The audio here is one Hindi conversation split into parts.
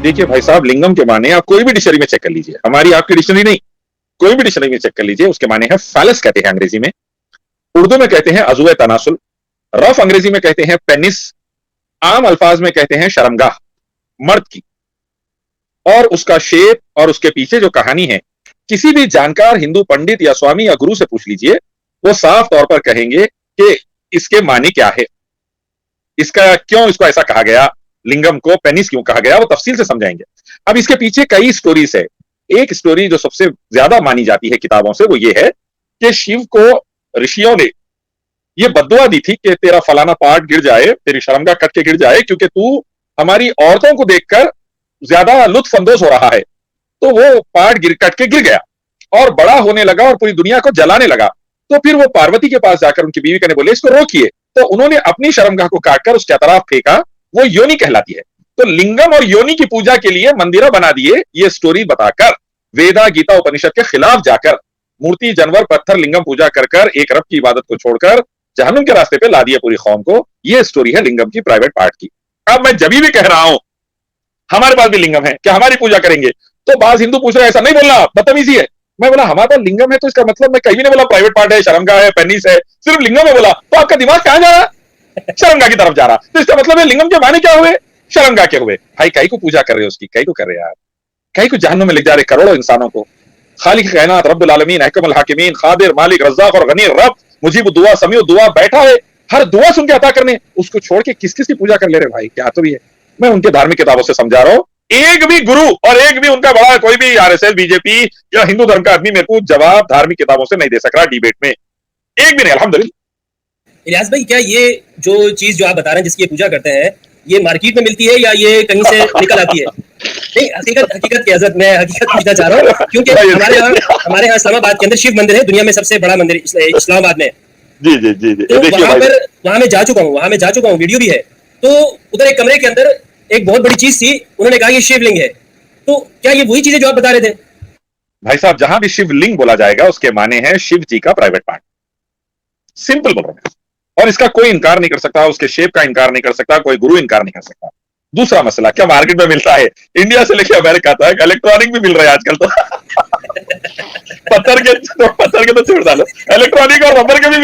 देखिए भाई साहब, लिंगम के माने आप कोई भी डिक्शनरी में चेक कर लीजिए, हमारी आपकी डिक्शनरी नहीं, कोई भी डिक्शनरी में चेक कर लीजिए, उसके माने हैं फैलस कहते हैं अंग्रेजी में, उर्दू में कहते हैं अज़ुए तनासुल, रफ अंग्रेजी में कहते हैं पेनिस, आम अल्फाज में कहते हैं शर्मगाह मर्द की। और उसका शेप और उसके पीछे जो कहानी है, किसी भी जानकार हिंदू पंडित या स्वामी या गुरु से पूछ लीजिए, वो साफ तौर पर कहेंगे कि इसके मानी क्या है, इसका क्यों इसको ऐसा कहा गया, लिंगम को पेनिस क्यों कहा गया, वो तफसील से समझाएंगे। अब इसके पीछे कई स्टोरीज है। एक स्टोरी जो सबसे ज्यादा मानी जाती है किताबों से, वो ये है कि शिव को ऋषियों ने ये बद्दुआ दी थी कि तेरा फलाना पार्ट गिर जाए, तेरी शर्मगाह कट के गिर जाए, क्योंकि तू हमारी औरतों को देखकर ज्यादा लुत्फ अंदोज हो रहा है। तो वो पार्ट कट के गिर गया और बड़ा होने लगा और पूरी दुनिया को जलाने लगा। तो फिर वो पार्वती के पास जाकर उनकी बीवी कहने बोले इसको रोकिए, तो उन्होंने अपनी शर्मगाह को काटकर उसके तरफ फेंका, वो योनि कहलाती है। तो लिंगम और योनि की पूजा के लिए मंदिर बना दिए, ये स्टोरी बताकर, वेदा गीता उपनिषद के खिलाफ जाकर, मूर्ति जानवर पत्थर लिंगम पूजा कर कर एक रब की इबादत को छोड़कर जहन्नुम के रास्ते पे ला दिया पूरी कौम को। ये स्टोरी है लिंगम की प्राइवेट पार्ट की। अब मैं जब भी कह रहा हूं हमारे पास भी लिंगम है, क्या हमारी पूजा करेंगे, तो बाज हिंदू पूछ रहे ऐसा नहीं बोलना, बदतमीजी है। मैं बोला हमारे पास लिंगम है तो इसका मतलब मैं कहीं भी नहीं बोला प्राइवेट पार्ट है, शर्मगाह है, पेनिस है, सिर्फ लिंगम है बोला, तो आपका दिमाग कहां जा रहा, शर्मगाह की तरफ जा रहा। तो इसका मतलब है लिंगम के माने क्या हुए, शर्मगाह के हुए। भाई कई को पूजा कर रहे हो, उसकी कई को कर रहे यार, कई को जहन्नुम में ले जा रहे करोड़ों इंसानों को। खालिक कायनात रब्बुल आलमीन अहकमुल हाकिमीन कादिर मालिक रज़्ज़ाक़ और गनी रब मुजीब दुआ समीउ दुआ बैठा है हर दुआ सुन के अता करने, उसको छोड़ के किस किस की पूजा कर ले रहे भाई, क्या तो भी है। मैं उनके धार्मिक किताबों से समझा रहा हूं, एक भी गुरु और एक भी उनका बड़ा कोई भी आरएसएस बीजेपी या हिंदू धर्म का आदमी मेरे को जवाब धार्मिक किताबों से नहीं दे सक रहा डिबेट में, एक भी नहीं अल्हम्दुलिल्लाह। इलियास भाई, क्या ये जो चीज जो आप बता रहे हैं जिसकी ये पूजा करते हैं, ये मार्केट में मिलती है या ये कहीं से निकल आती है? नहीं, हकीकत की हजरत मैं हकीकत पूछना चाह रहा हूँ, क्योंकि हमारे यहाँ इस्लामाबाद के अंदर शिव मंदिर है, दुनिया में सबसे बड़ा मंदिर इस्लामाबाद में। जी जी जी जी, तो वहां मैं जा चुका हूँ, वीडियो भी है। तो उधर एक कमरे के अंदर एक बहुत बड़ी चीज थी, उन्होंने कहा ये शिवलिंग है। तो क्या ये वही चीज है जो आप बता रहे थे? भाई साहब, जहां भी शिवलिंग बोला जाएगा उसके माने हैं शिव जी का प्राइवेट पार्ट, सिंपल बोल रहा हूं। और इसका कोई इनकार नहीं कर सकता, उसके शेप का इनकार नहीं कर सकता, कोई गुरु इनकार नहीं कर सकता। दूसरा मसला, क्या मार्केट में मिलता है? इंडिया से लेके अमेरिका तक इलेक्ट्रॉनिक भी मिल रहा है आजकल तो पत्थर के तो छोड़ डालो, इलेक्ट्रॉनिक और रबर के भी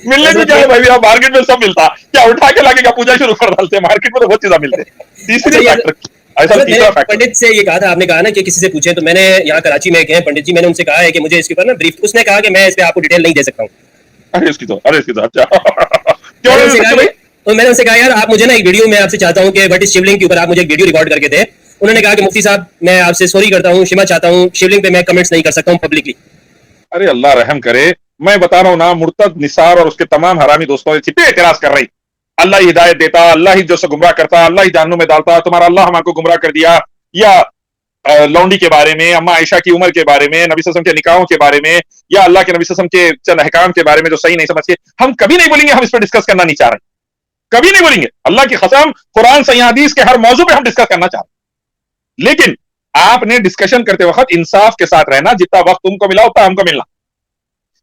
मिलने को क्या है भाई, आप मार्केट में सब मिलता, क्या उठा के लाके क्या पूजा शुरू कर डालते हैं? मार्केट में तो बहुत चीजें मिलते हैं। तीसरी फैक्टर, पंडित से ये कहा था, आपने कहा ना कि किसी से पूछे, तो मैंने यहाँ कराची में गए पंडित जी, मैंने उनसे कहा है कि मुझे इसके ऊपर ना ब्रीफ, उसने कहा कि मैं इस पे आपको डिटेल नहीं दे सकता हूँ। अरे इसकी तो अच्छा क्यों? तो मैंने उनसे कहा यार आप मुझे ना एक वीडियो में आपसे चाहता हूँ कि व्हाट इज शिवलिंग के ऊपर आप मुझे एक वीडियो रिकॉर्ड करके दे। उन्होंने कहा कि मुफ्ती साहब मैं आपसे सॉरी करता हूँ, क्षमा चाहता हूँ, शिवलिंग पे मैं कमेंट्स नहीं कर सकता हूँ पब्लिकली। अरे अल्लाह रहम करे, मैं बता रहा हूँ ना, मुर्तद निसार और उसके तमाम हरामी दोस्तों पे एतराज कर रही, अल्लाह ही हिदायत देता, अल्लाह ही जो से गुमराह करता, अल्लाह ही जहन्नुम में डालता, तुम्हारा अल्लाह हमको गुमराह कर दिया, या लौंडी के बारे में, अम्मा आयशा की उम्र के बारे में, नबी सल्लल्लाहु अलैहि वसल्लम के निकाहों के बारे में, या अल्लाह के नबी सल्लल्लाहु अलैहि वसल्लम के चंद अहकाम के बारे में जो सही नहीं समझ के, हम कभी नहीं बोलेंगे हम इस पर डिस्कस करना नहीं चाह रहे, कभी नहीं बोलेंगे। अल्लाह की कसम, कुरान सही हदीस के हर मौजू पे हम डिस्कस करना चाह रहे। लेकिन आपने डिस्कशन करते वक्त इंसाफ के साथ रहना, जितना वक्त तुमको मिला उतना हमको मिलना,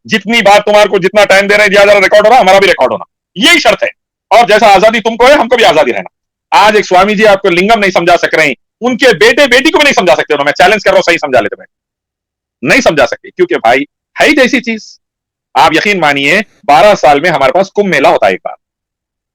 जितनी बात तुम्हारे को जितना टाइम दे रहे हैं दिया जा रहा, रिकॉर्ड हो रहा, हमारा भी रिकॉर्ड होना, यही शर्त है। और जैसा आजादी तुमको है हमको भी आजादी रहना। आज एक स्वामी जी आपको लिंगम नहीं समझा सक रहे हैं, उनके बेटे बेटी को भी नहीं समझा सकते, मैं चैलेंज कर रहा हूं, सही समझा लेते, मैं नहीं समझा सकते, क्योंकि भाई है ही जैसी चीज। आप यकीन मानिए 12 साल में हमारे पास कुंभ मेला होता है एक बार,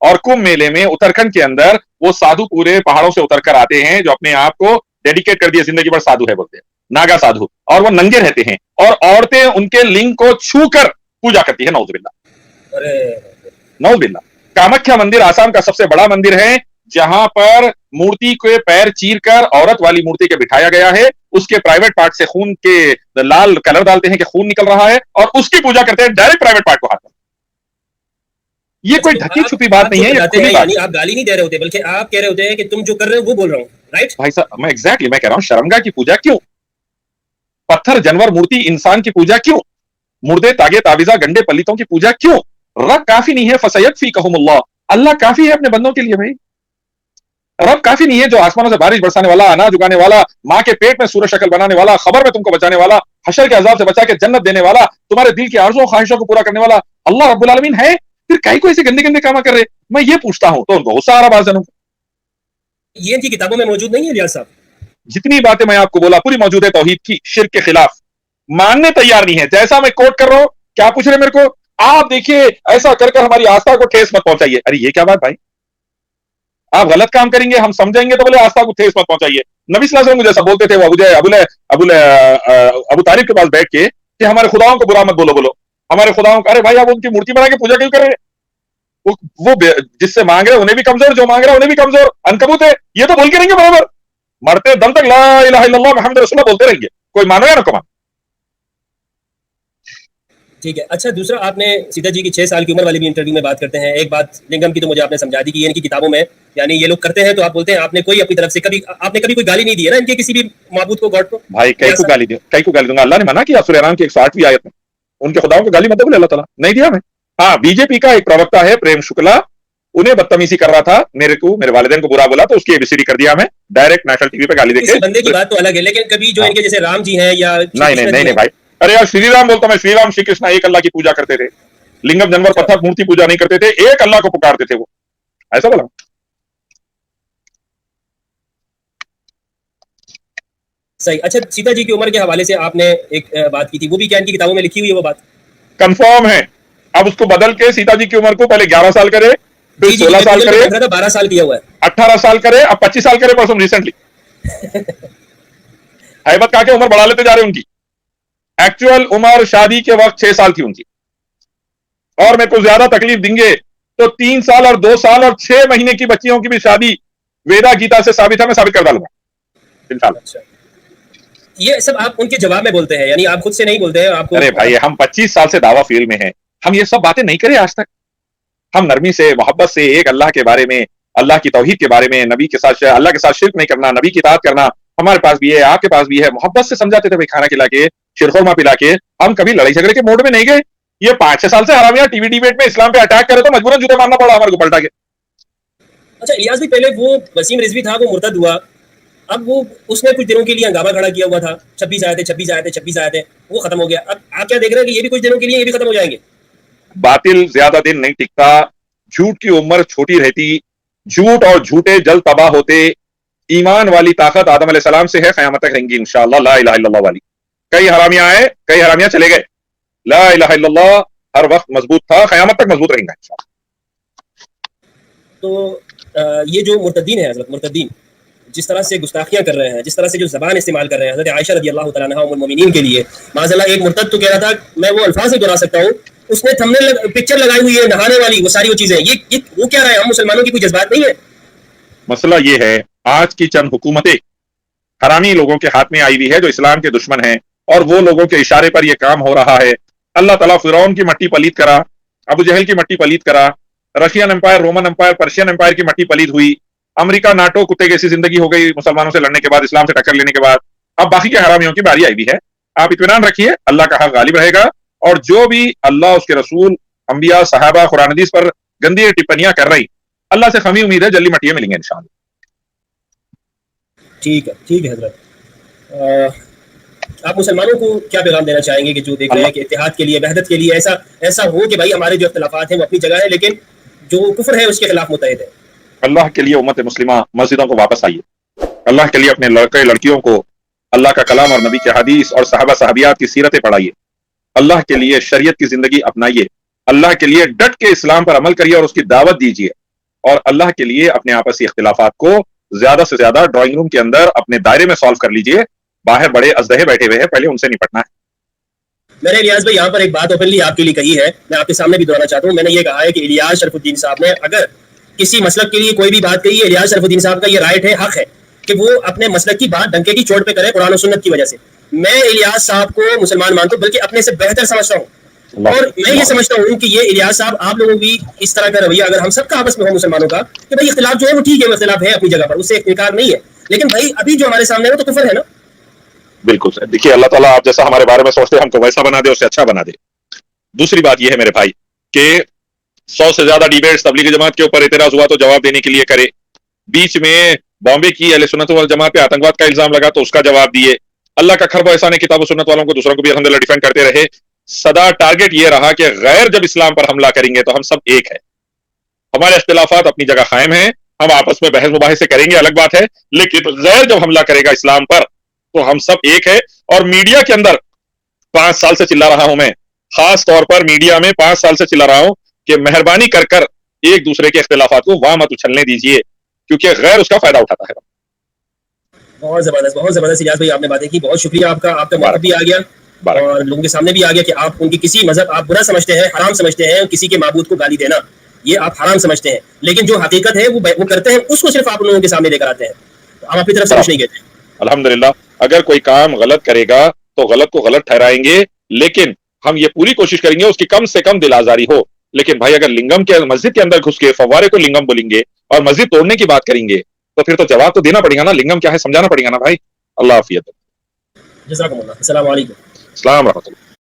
और कुंभ मेले में उत्तराखंड के अंदर वो साधु पूरे पहाड़ों से उतर कर आते हैं, जो अपने आप को डेडिकेट कर दिए, जिंदगी भर साधु है बोलते हैं, नागा साधु, और वो नंगे रहते हैं, और औरतें उनके लिंग को छू कर पूजा करती है, नौजुबिल्ला। कामाख्या मंदिर आसाम का सबसे बड़ा मंदिर है, जहां पर मूर्ति के पैर चीर कर औरत वाली मूर्ति के बिठाया गया है, उसके प्राइवेट पार्ट से खून के लाल कलर डालते हैं कि खून निकल रहा है, और उसकी पूजा करते हैं डायरेक्ट प्राइवेट पार्ट को हाथ में। ये कोई ढकी छुपी बात नहीं है, यानी आप गाली नहीं दे रहे होते, बल्कि आप कह रहे होते हैं कि तुम जो कर रहे हो वो बोल रहा हूँ, राइट भाई साहब? मैं एग्जैक्टली मैं कह रहा हूँ, शर्मगाह की पूजा क्यों, पत्थर जानवर मूर्ति इंसान की पूजा क्यों, मुर्दे तागे तावीजा गंडे पलितों की पूजा क्यों? रब काफी नहीं है? फसयत फी कहमुल्लाह, अल्लाह काफी है अपने बंदों के लिए भाई। रब काफी नहीं है जो आसमानों से बारिश बरसाने वाला, अनाज उगाने वाला, माँ के पेट में सूरज शक्ल बनाने वाला, खबर में तुमको बचाने वाला, हशर के अजाब से बचा के जन्नत देने वाला, तुम्हारे दिल की आरज़ू ख्वाहिशों को पूरा करने वाला अल्लाह रब्बुल आलमीन है? फिर कई को ऐसे गंदे गंदे काम कर रहे? मैं ये पूछता हूं तो उनको गुस्सा आ रहा बाज़ जनों। ये इनकी किताबों में मौजूद नहीं है रियाज साहब? जितनी बातें मैं आपको बोला पूरी मौजूद है तौहीद की, शिर्क के खिलाफ, मानने तैयार नहीं है। जैसा मैं कोट कर रहा हूं, क्या पूछ रहे मेरे को, आप देखिए ऐसा कर कर हमारी आस्था को ठेस मत पहुंचाइए। अरे ये क्या बात भाई, आप गलत काम करेंगे हम समझेंगे तो बोले आस्था को ठेस मत पहुंचाइए। नबी सल्लल्लाहु अलैहि वसल्लम जैसा बोलते थे वो अबू तालिब के पास बैठ के कि हमारे खुदाओं को बुरा मत बोलो, बोलो हमारे खुदाओं को। अरे भाई आप उनकी मूर्ति बना के पूजा क्यों कर रहे हैं? वो जिससे मांग रहे उन्हें भी कमजोर, जो मांग रहा है उन्हें भी कमजोर, अनकबूत है। ये तो बोल के रहेंगे बराबर, मरते दम तक ला इलाहा इल्लल्लाह मुहम्मद रसूलुल्लाह बोलते रहेंगे, कोई मानो या ना कमानो। ठीक है। अच्छा, दूसरा, आपने सीता जी की 6 साल की उम्र वाली भी इंटरव्यू में बात करते हैं। एक बात लिंगम की तो मुझे आपने समझा दी कि ये इनकी किताबों में, यानी ये लोग करते हैं तो आप बोलते हैं आपने कोई अपनी तरफ से कभी, आपने कभी कोई गाली नहीं दी है ना इनके किसी भी माबूद को, गॉड को? भाई कई को गाली दूंगा, अल्लाह ने मना किया सूरह नाम की 160वीं आयत में, उनके खुदाओं को गाली मत दो बोले अल्लाह ताला, नहीं दिया मैं। हाँ, बीजेपी का एक प्रवक्ता है प्रेम शुक्ला, उन्हें बदतमीजी कर रहा था, मेरे वालिदैन को बुरा बोला तो उसकी एबीसीडी कर दिया मैं, डायरेक्ट नेशनल टीवी पे गाली देके। बंदे की बात तो अलग है, लेकिन कभी जो इनके जैसे राम जी हैं या नहीं भाई, अरे यार श्री राम बोलता मैं, श्री राम श्री कृष्णा एक अल्लाह की पूजा करते थे, लिंगम जानवर पत्थर मूर्ति पूजा नहीं करते थे, एक अल्लाह को पुकारते थे वो, ऐसा बोला। सही। अच्छा, सीता जी की उम्र के हवाले से आपने एक बात की थी, वो भी क्या इनकी किताबों में लिखी हुई है वो बात? कंफर्म है। अब उसको बदल के सीता जी की उम्र को पहले 11 साल करे, फिर 16 साल करे, 12 साल किया हुआ है, 18 साल करे, अब 25 साल करे परसों रिसेंटली। हैबत कहा के उम्र बढ़ा लेते जा रहे उनकी। एक्चुअल उम्र शादी के वक्त 6 साल थी उनकी, और मेरे को ज्यादा तकलीफ देंगे तो 3 साल और 2 साल और 6 महीने की बच्चियों की भी शादी वेदा गीता से साबित है, मैं साबित कर डालूंगा इंशाल्लाह। अच्छा, ये सब आप उनके जवाब में बोलते हैं, यानी आप खुद से नहीं बोलते हैं? आपको, अरे भाई हम 25 साल से दावा फील्ड में हैं, हम ये सब बातें नहीं करे आज तक। हम नरमी से, मोहब्बत से, एक अल्लाह के बारे में, अल्लाह की तौहीद के बारे में, नबी के साथ, अल्लाह के साथ शिर्क नहीं करना, नबी की इताअत करना, हमारे पास भी है, आपके पास भी है, मोहब्बत से समझाते थे भाई, खाना खिला के, शिरखुरमा पिला के। हम कभी लड़ाई झगड़े के मोड में नहीं गए। ये 5-6 साल से हरामिया टीवी डिबेट में इस्लाम पे अटैक करे तो मजबूरन जूते मारना पड़ा हमारे को पलटा के। अच्छा, इलियास भी पहले वो वसीम रिजवी था, वो मुर्तद हुआ, अब वो उसने कुछ दिनों के लिए हंगामा खड़ा किया हुआ था, 26 आए थे 26 आए थे 26 आए थे, वो खत्म हो गया। अब आप क्या देख रहे हैं कि ये भी कुछ दिनों के लिए ये भी खत्म हो जाएंगे? बातिल ज्यादा दिन नहीं टिकता, झूठ की उम्र छोटी रहती, झूठ और झूठे जल तबाह होते। ईमान वाली ताकत आदम अलैहिस्सलाम से है, क़यामत तक रहेंगी इंशाअल्लाह, ला इलाहा इल्लल्लाह वाली। कई हरामियां आए, कई हरामियां चले गए, ला इलाहा इल्लल्लाह हर वक्त मजबूत था, क़यामत तक मजबूत रहेगा इंशाअल्लाह। तो ये जो मुर्तदीन है, हज़रत मुर्तदीन जिस तरह से गुस्ताखियां कर रहे हैं, जिस तरह से जो ज़बान इस्तेमाल कर रहे हैं, हज़रत आयशा रज़ी अल्लाह तआला अन्हा उम्मुल मोमिनीन के लिए, माज़अल्लाह, एक मुर्तद तो कह रहा था, मैं वो अल्फाज से दोहरा सकता हूँ, उसने थंबनेल पिक्चर लगाई हुई है नहाने वाली, वो सारी वो चीजें, ये वो क्या रहा है? हम मुसलमानों की कोई जज्बात नहीं है? मसला ये है, आज की चंद हुकूमतें हरामी लोगों के हाथ में आई हुई है जो इस्लाम के दुश्मन हैं, और वो लोगों के इशारे पर यह काम हो रहा है। अल्लाह ताला फिरौन की मट्टी पलीद करा, अबू जहल की मट्टी पलीद करा, Russian empire, Roman empire, Persian empire की मट्टी पलीद हुई, अमेरिका नाटो कुत्ते जैसी जिंदगी हो गई मुसलमानों से लड़ने के बाद, इस्लाम से टक्कर लेने के बाद। अब बाकी के हरामियों की बारी आई हुई है। आप इत्मीनान रखिए, अल्लाह का हक गालिब रहेगा, और जो भी अल्लाह, उसके रसूल, अंबिया, सहाबा, कुरान हदीस पर गंदी टिप्पणियां कर रही, अल्लाह से खमी उम्मीद है जल्दी मटिया मिलेंगे इंशाअल्लाह। ठीक है हजरत। आप मुसलमानों को क्या पैगाम देना चाहेंगे कि जो देख रहे हैं कि इत्तेहाद के लिए, वहदत के लिए, ऐसा हो कि भाई हमारे जो इख्तिलाफात हैं वो अपनी जगह है, लेकिन जो कुफ्र है उसके खिलाफ मुतहद है? अल्लाह के लिए उम्मत मुस्लिमा मस्जिदों को वापस आइए, अल्लाह के लिए अपने लड़के लड़कियों को अल्लाह का कलाम और नबी के हदीस और सहाबा सहाबियात की सीरतें पढ़ाइए, अल्लाह के लिए शरीयत की जिंदगी अपनाइए, अल्लाह के लिए डट के इस्लाम पर अमल करिए और उसकी दावत दीजिए, और अल्लाह के लिए अपने आपसी इख्तिलाफात को ज्यादा से ज्यादा ड्राइंग रूम के अंदर अपने दायरे में सॉल्व कर लीजिए। बाहर बड़े अजदहे बैठे हुए हैं, पहले उनसे निपटना है। मैंने इलियास भाई यहाँ पर एक बात ओपनली आपके लिए कही है, मैं आपके सामने भी दोहराना चाहता हूँ। मैंने ये कहा है कि इलियास शरफुद्दीन साहब ने अगर किसी मसलक के लिए कोई भी बात कही है, इलियास शरफुद्दीन साहब का ये राइट है, हक है कि वो अपने मसलक की बात डंके की चोट पे करे कुरान और सुन्नत की वजह से। मैं इलियास साहब को मुसलमान मानता हूँ, बल्कि अपने से बेहतर समझता हूँ, और मैं ये समझता हूँ कि ये इलियास साहब, आप लोगों की इस तरह का रवैया अगर हम सबका आपस में हो मुसलमानों का, कि भाई इख्तिलाफ जो है वो ठीक है, वो इख्तिलाफ है अपनी जगह पर, उससे इनकार नहीं है, लेकिन भाई अभी जो हमारे सामने है वो तो कुफर है ना। बिल्कुल सर, देखिए अल्लाह ताला आप जैसा हमारे बारे में सोचते हैं हमको वैसा बना दे, उससे अच्छा बना दे। दूसरी बात यह है मेरे भाई कि 100 से ज्यादा डिबेट्स तबलीगी जमात के ऊपर एतराज हुआ तो जवाब देने के लिए करे, बीच में बॉम्बे की अहले सुन्नत वल जमात पे आतंकवाद का इल्जाम लगा तो उसका जवाब दिए। अल्लाह का खरब एहसान है, किताब सुन्नत वालों को दूसरों को भी अल्हम्दुलिल्लाह डिफेंड करते रहे। सदा टारगेट ये रहा कि गैर जब इस्लाम पर हमला करेंगे तो हम सब एक है, हमारे इख्तिलाफात अपनी जगह कायम हैं, हम आपस में बहस मुबाहिसे करेंगे, अलग बात है, लेकिन गैर जब हमला करेगा इस्लाम पर तो हम सब एक है। और मीडिया के अंदर 5 साल से चिल्ला रहा हूं मैं, खास तौर पर मीडिया में 5 साल से चिल्ला रहा हूं कि मेहरबानी कर कर एक दूसरे के इख्तिलाफात को वहां मत उछलने दीजिए, क्योंकि गैर उसका फायदा उठाता है। बहुत जबरदस्त इलियास भाई, आपने बातें की, बहुत शुक्रिया आपका। आपका मौका भी आ गया और लोगों के सामने भी आ गया कि आप उनकी किसी मजहब आप बुरा समझते हैं, हराम समझते हैं, किसी के माबूद को गाली देना ये आप हराम समझते हैं, लेकिन जो हकीकत है वो करते हैं, उसको सिर्फ आप लोगों के सामने लेकर आते हैं। तो हम अपनी तरफ से कुछ नहीं कहते। अल्हम्दुलिल्लाह, अगर कोई काम गलत करेगा तो गलत को गलत ठहराएंगे, लेकिन हम ये पूरी कोशिश करेंगे उसकी कम से कम दिल आजारी हो। लेकिन भाई अगर लिंगम के मस्जिद के अंदर घुस के फव्वारे को लिंगम बोलेंगे और मस्जिद तोड़ने की बात करेंगे तो फिर तो जवाब तो देना पड़ेगा ना, लिंगम क्या है समझाना पड़ेगा ना भाई। अल्लाह हाफियत। जज़ाकुमुल्लाह। अस्सलाम वालेकुम। अस्सलाम रहमतुल्लाह।